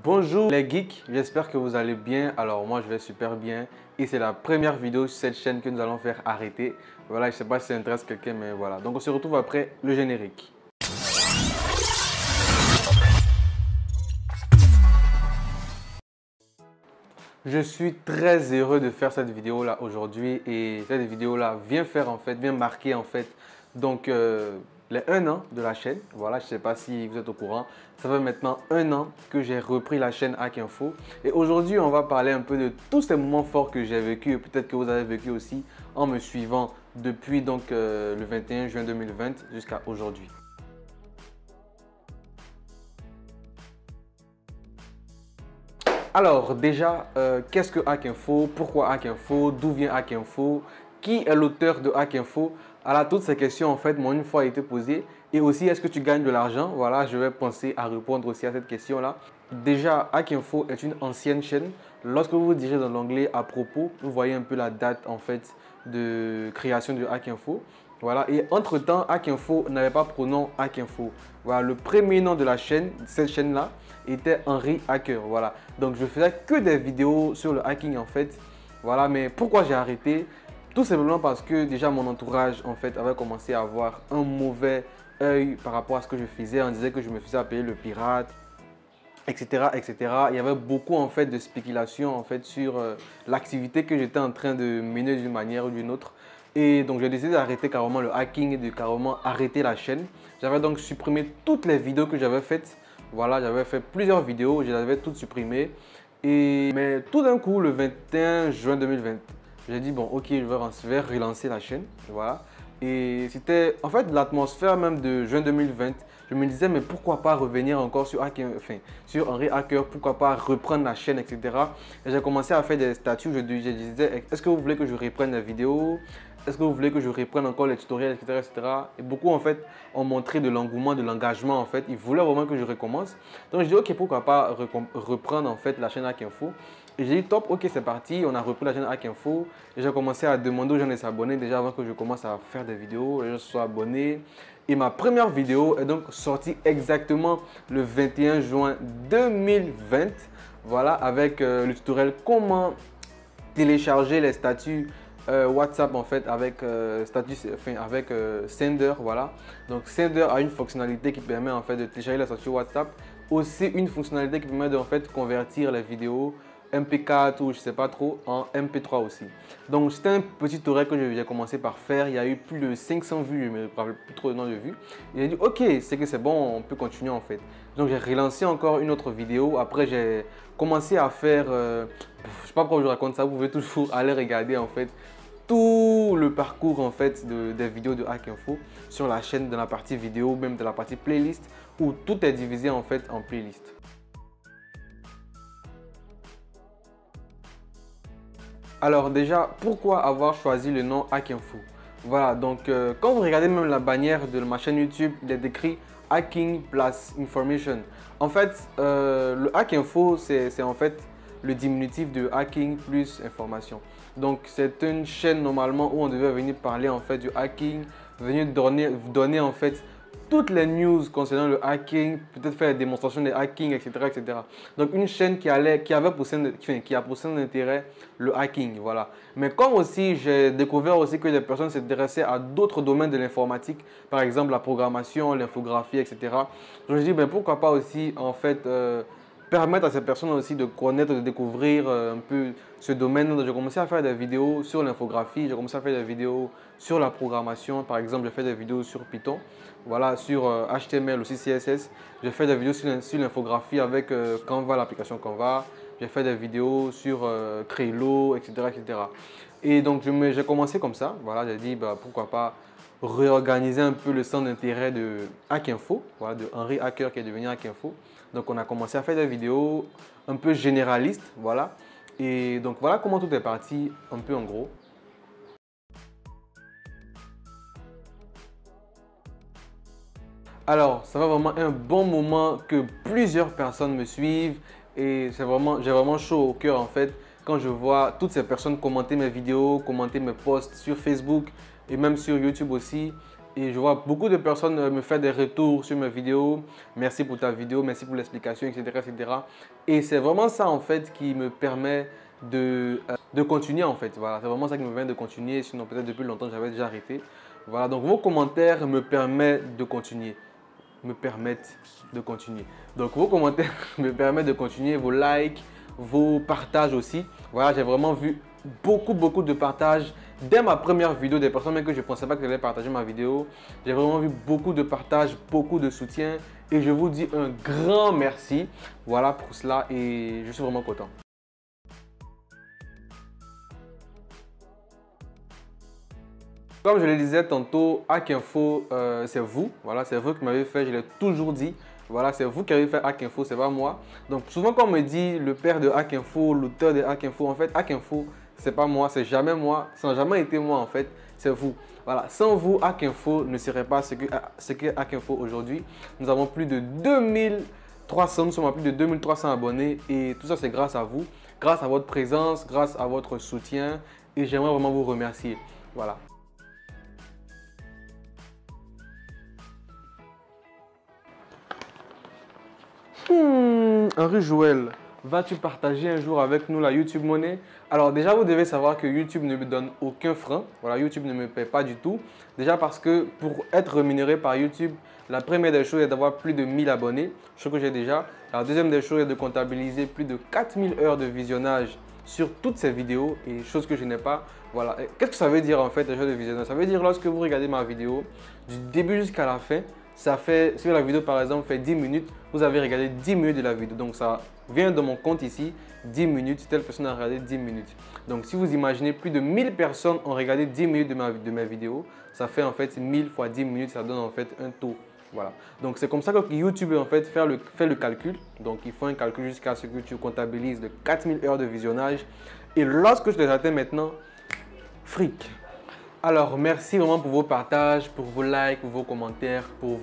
Bonjour les geeks, j'espère que vous allez bien. Alors moi je vais super bien et c'est la première vidéo sur cette chaîne que nous allons faire arrêter. Voilà, je ne sais pas si ça intéresse quelqu'un mais voilà. Donc on se retrouve après le générique. Je suis très heureux de faire cette vidéo là aujourd'hui et cette vidéo là vient marquer donc les 1 an de la chaîne. Voilà, je ne sais pas si vous êtes au courant. Ça fait maintenant 1 an que j'ai repris la chaîne Hack Info. Et aujourd'hui, on va parler un peu de tous ces moments forts que j'ai vécu et peut-être que vous avez vécu aussi en me suivant depuis donc le 21 juin 2020 jusqu'à aujourd'hui. Alors déjà, qu'est-ce que Hack Info? Pourquoi Hack Info? D'où vient Hack Info? Qui est l'auteur de Hack Info? Alors toutes ces questions en fait m'ont une fois été posées. Et aussi, est-ce que tu gagnes de l'argent? Voilà, je vais penser à répondre aussi à cette question-là. Déjà, Hack Info est une ancienne chaîne. Lorsque vous dirigez dans l'onglet à propos, vous voyez un peu la date en fait de création de Hack Info. Voilà, et entre-temps, Hack Info n'avait pas pronom Hack Info. Voilà, le premier nom de la chaîne, cette chaîne-là, était Henry Hacker. Voilà, donc je faisais que des vidéos sur le hacking en fait. Voilà, mais pourquoi j'ai arrêté? Tout simplement parce que déjà mon entourage en fait avait commencé à avoir un mauvais œil par rapport à ce que je faisais. On disait que je me faisais appeler le pirate, etc., etc. Il y avait beaucoup en fait de spéculation en fait sur l'activité que j'étais en train de mener d'une manière ou d'une autre. Et donc j'ai décidé d'arrêter carrément le hacking et de carrément arrêter la chaîne. J'avais donc supprimé toutes les vidéos que j'avais faites. Voilà, j'avais fait plusieurs vidéos, je les avais toutes supprimées. Mais tout d'un coup, le 21 juin 2020, j'ai dit bon ok, je vais relancer la chaîne. Voilà. Et c'était en fait l'atmosphère même de juin 2020. Je me disais mais pourquoi pas revenir encore sur Henry Hacker, pourquoi pas reprendre la chaîne, etc. Et j'ai commencé à faire des statuts, je disais est-ce que vous voulez que je reprenne la vidéo? Est-ce que vous voulez que je reprenne encore les tutoriels, etc., etc. Et beaucoup en fait ont montré de l'engouement, de l'engagement en fait. Ils voulaient vraiment que je recommence. Donc je dis ok, pourquoi pas reprendre en fait la chaîne Hack Info. Et j'ai dit top, ok c'est parti, on a repris la chaîne Hack Info. Et j'ai commencé à demander aux gens de s'abonner déjà avant que je commence à faire des vidéos. Les gens se sont abonnés. Et ma première vidéo est donc sortie exactement le 21 juin 2020. Voilà, avec le tutoriel comment télécharger les statuts WhatsApp en fait avec Sender. Voilà, donc Sender a une fonctionnalité qui permet en fait de télécharger les statuts WhatsApp, aussi une fonctionnalité qui permet de en fait convertir les vidéos MP4 ou je sais pas trop en MP3 aussi. Donc c'était un petit tutoriel que j'ai commencé par faire. Il y a eu plus de 500 vues, je ne me rappelle plus trop le nom de vues. Et j'ai dit ok, c'est que c'est bon, on peut continuer en fait. Donc j'ai relancé encore une autre vidéo. Après j'ai commencé à faire, je sais pas pourquoi je raconte ça, vous pouvez toujours aller regarder en fait tout le parcours en fait des vidéos de Hack Info sur la chaîne, dans la partie vidéo, même dans la partie playlist où tout est divisé en fait en playlist. Alors déjà, pourquoi avoir choisi le nom Hack Info? Voilà, donc quand vous regardez même la bannière de ma chaîne YouTube, il est écrit Hacking plus Information. En fait, le Hack Info, c'est en fait le diminutif de Hacking plus Information. Donc c'est une chaîne normalement où on devait venir parler en fait du hacking, venir donner en fait toutes les news concernant le hacking, peut-être faire des démonstrations de hacking, etc., etc. Donc une chaîne qui a pour centre d'intérêt le hacking, voilà. Mais comme aussi j'ai découvert aussi que des personnes s'intéressaient à d'autres domaines de l'informatique, par exemple la programmation, l'infographie, etc. Donc je me dis ben pourquoi pas aussi en fait permettre à ces personnes aussi de connaître, de découvrir un peu ce domaine. J'ai commencé à faire des vidéos sur l'infographie, j'ai commencé à faire des vidéos sur la programmation. Par exemple, j'ai fait des vidéos sur Python, voilà, sur HTML, aussi CSS. J'ai fait des vidéos sur l'infographie avec Canva, l'application Canva. J'ai fait des vidéos sur Trello, etc., etc. Et donc, j'ai commencé comme ça. Voilà, j'ai dit, bah, pourquoi pas réorganiser un peu le centre d'intérêt de Hack Info, voilà, de Henry Hacker qui est devenu Hack Info. Donc on a commencé à faire des vidéos un peu généralistes, voilà. Et donc voilà comment tout est parti, un peu en gros. Alors, ça va vraiment un bon moment que plusieurs personnes me suivent et j'ai vraiment chaud au cœur en fait quand je vois toutes ces personnes commenter mes vidéos, commenter mes posts sur Facebook et même sur YouTube aussi. Et je vois beaucoup de personnes me faire des retours sur mes vidéos. Merci pour ta vidéo, merci pour l'explication, etc., etc. Et c'est vraiment ça en fait qui me permet de continuer en fait. Voilà, c'est vraiment ça qui me permet de continuer. Sinon peut-être depuis longtemps j'avais déjà arrêté. Voilà, donc vos commentaires me permettent de continuer. Donc vos commentaires me permettent de continuer, vos likes, vos partages aussi. Voilà, j'ai vraiment vu beaucoup de partages dès ma première vidéo, des personnes même que je ne pensais pas qu'elles allaient partager ma vidéo. J'ai vraiment vu beaucoup de partages, beaucoup de soutien et je vous dis un grand merci. Voilà pour cela et je suis vraiment content. Comme je le disais tantôt, Hack Info, c'est vous. Voilà, c'est vous qui m'avez fait, je l'ai toujours dit. Voilà, c'est vous qui avez fait Hack Info, c'est pas moi. Donc souvent quand on me dit le père de Hack Info, l'auteur de Hack Info, en fait Hack Info, c'est pas moi, c'est jamais moi, ça n'a jamais été moi en fait, c'est vous. Voilà, sans vous, Hack Info ne serait pas ce que Hack Info aujourd'hui. Nous avons plus de 2300, nous sommes à plus de 2300 abonnés et tout ça c'est grâce à vous, grâce à votre présence, grâce à votre soutien et j'aimerais vraiment vous remercier. Voilà. Henri Joël, vas-tu partager un jour avec nous la YouTube Money? Alors déjà, vous devez savoir que YouTube ne me donne aucun frein. Voilà, YouTube ne me paie pas du tout. Déjà parce que pour être rémunéré par YouTube, la première des choses est d'avoir plus de 1000 abonnés, chose que j'ai déjà. La deuxième des choses est de comptabiliser plus de 4000 heures de visionnage sur toutes ces vidéos et chose que je n'ai pas. Voilà. Qu'est-ce que ça veut dire en fait, les heures de visionnage? Ça veut dire lorsque vous regardez ma vidéo, du début jusqu'à la fin, ça fait, si la vidéo par exemple fait 10 minutes, vous avez regardé 10 minutes de la vidéo. Donc ça vient de mon compte ici, 10 minutes, telle personne a regardé 10 minutes. Donc si vous imaginez, plus de 1000 personnes ont regardé 10 minutes de mes vidéos, ça fait en fait 1000 fois 10 minutes, ça donne en fait un taux. Voilà. Donc c'est comme ça que YouTube en fait fait le calcul. Donc il faut un calcul jusqu'à ce que tu comptabilises de 4000 heures de visionnage. Et lorsque je les atteins maintenant, fric. Alors, merci vraiment pour vos partages, pour vos likes, pour vos commentaires, pour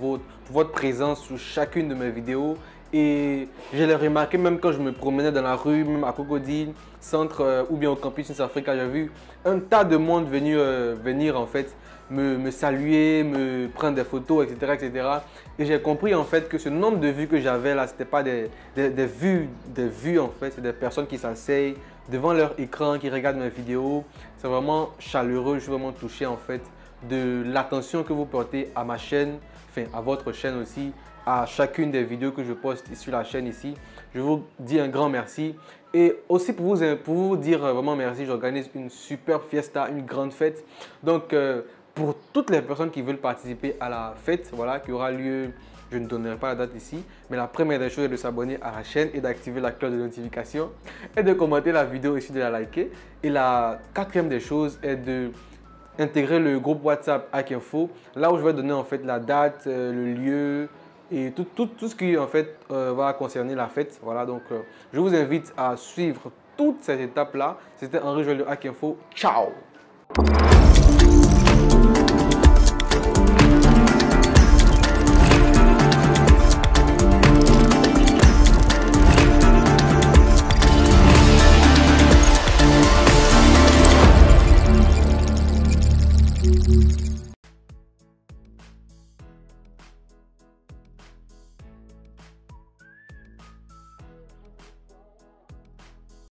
votre présence sur chacune de mes vidéos. Et je l'ai remarqué même quand je me promenais dans la rue, même à Cocody, centre ou bien au campus South Africa, j'ai vu un tas de monde venir en fait me saluer, me prendre des photos, etc. etc. Et j'ai compris en fait que ce nombre de vues que j'avais là, ce n'était pas des vues en fait, c'est des personnes qui s'asseyent devant leur écran, qui regardent mes vidéos. C'est vraiment chaleureux, je suis vraiment touché en fait de l'attention que vous portez à ma chaîne, enfin à votre chaîne aussi, à chacune des vidéos que je poste sur la chaîne ici. Je vous dis un grand merci. Et aussi pour vous dire vraiment merci, j'organise une super fiesta, une grande fête. Donc pour toutes les personnes qui veulent participer à la fête, voilà, qui aura lieu, je ne donnerai pas la date ici, mais la première des choses est de s'abonner à la chaîne et d'activer la cloche de notification et de commenter la vidéo ici, de la liker. Et la quatrième des choses est de intégrer le groupe WhatsApp Hack Info, là où je vais donner en fait la date, le lieu et tout ce qui en fait va concerner la fête. Voilà, donc je vous invite à suivre toutes ces étapes là. C'était Henri Joël de Hack Info. Ciao!